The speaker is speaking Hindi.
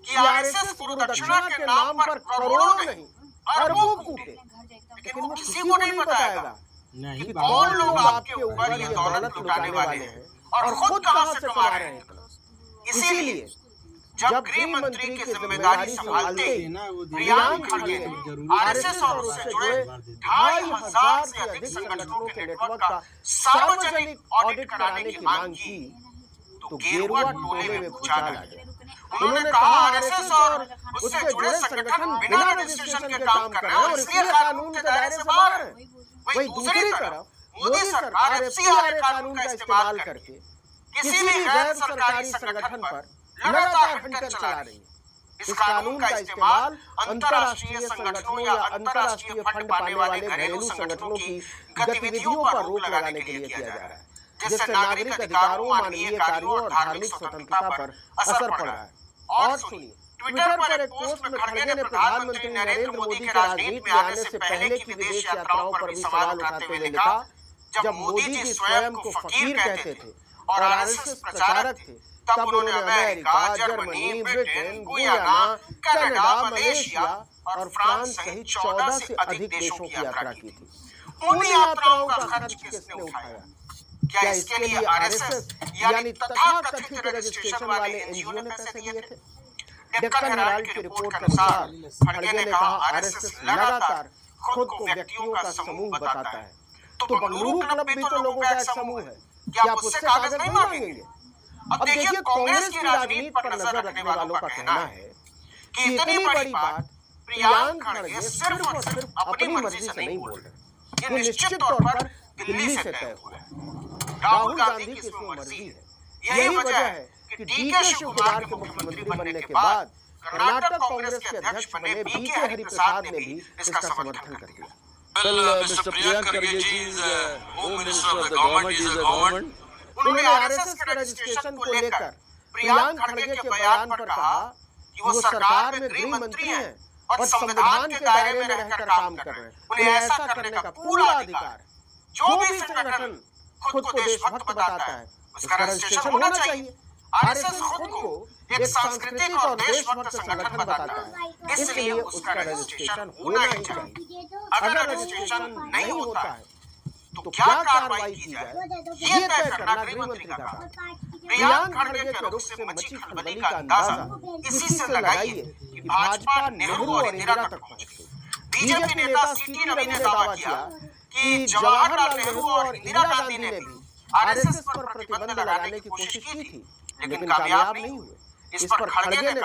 कि आरएसएस गुरु दक्षिणा के नाम पर करोड़ों नहीं अरबों कूटे, लेकिन वो किसी को नहीं बताएगा कि कौन लोग आपके ऊपर ये दौलत लुटाने वाले हैं और खुद कहां से कमा रहे हैं। इसीलिए जब गृह मंत्री की जिम्मेदारी संभालते प्रियांक खड़गे ने आरएसएस और उससे जुड़े 2500 से अधिक संगठनों के नेटवर्क का सार्वजनिक ऑडिट कराने की मांग की तो गेरुआ टोले में भूचाल आ गया। उन्होंने कहा आरएसएस और उससे जुड़े संगठन बिना रजिस्ट्रेशन के काम कर रहे हैं और इसलिए कानून के दायरे से बाहर है। वहीं दूसरी तरफ मोदी सरकार एफसीआरए कानून का इस्तेमाल करके किसी भी गैर सरकारी संगठन पर लगातार हंटर चला रही है। इस कानून का इस्तेमाल अंतर्राष्ट्रीय संगठनों या अंतर्राष्ट्रीय फंड पाने वाले घरेलू संगठनों की गतिविधियों पर रोक लगाने के लिए किया जा रहा है, जिससे नागरिक अधिकारों, मानवीय कार्यों और धार्मिक स्वतंत्रता पर असर पड़ रहा है। और सुनिए, ट्विटर पर एक पोस्ट में खड़गे ने प्रधानमंत्री नरेंद्र मोदी के राजनीति में आने से पहले की विदेश यात्राओं पर भी सवाल उठाते हुए लिखा, जब मोदी जी स्वयं को फकीर कहते थे और आरएसएस प्रचारक थे, तब उन्होंने America, Germany, Britain, Guyana, Canada, Malaysia और फ्रांस सहित 14 से अधिक देशों की यात्रा की थी। उन यात्राओं का खर्च किसने उठाया? क्या इसके लिए आरएसएस यानी तथाकथित रजिस्ट्रेशन वाले एनजीओ ने पैसे दिए थे? डेक्कन हेराल्ड की रिपोर्ट के अनुसार खड़गे ने कहा आरएसएस लगातार खुद को व्यक्तियों का समूह बताता है, तो बंगलुरु क्लब भी तो लोगों का एक समूह है। क्या आप उससे कागज नहीं मांगेंगे? अब देखिए, कांग्रेस की राजनीति पर नजर रखने वालों का कहना है कि इतनी बड़ी बात प्रियांक खड़गे सिर्फ और सिर्फ अपनी मर्जी से नहीं बोल रहे, ये निश्चित तौर पर दिल्ली से तय हुआ है। राहुल गांधी की इसमें मर्जी है। यही वजह है कि डीके शिव कुमार के मुख्यमंत्री बनने के बाद कर्नाटक कांग्रेस के अध्यक्ष बने बीके हरिप्रसाद ने भी इसका समर्थन कर दिया। Mr. Priyank Kharge ji is Home Minister of the government. He is a government. उन्होंने आरएसएस के रजिस्ट्रेशन को लेकर प्रियांक खड़गे के बयान पर कहा कि वो सरकार में गृह मंत्री हैं और संविधान के दायरे में रहकर काम कर रहे हैं, उन्हें ऐसा करने का पूरा अधिकार है। जो भी संगठन खुद को देशभक्त बताता है उसका रजिस्ट्रेशन होना चाहिए। आरएसएस खुद को एक सांस्कृतिक और देशभक्त संगठन बताता है, इसलिए उसका रजिस्ट्रेशन होना ही चाहिए। अगर रजिस्ट्रेशन नहीं होता है तो क्या कार्रवाई की जाए, ये तय करना गृह मंत्री का काम। प्रियांक खड़गे के रुख से मची खलबली का अंदाजा इसी से लगाइए कि भाजपा नेहरू और इंदिरा तक पहुंच गई। बीजेपी नेता सीटी रवि ने दावा किया कि जवाहरलाल नेहरू और इंदिरा गांधी ने भी आरएसएस पर प्रतिबंध लगाने की कोशिश की थी, लेकिन कामयाब नहीं हुए। इस पर खड़गे ने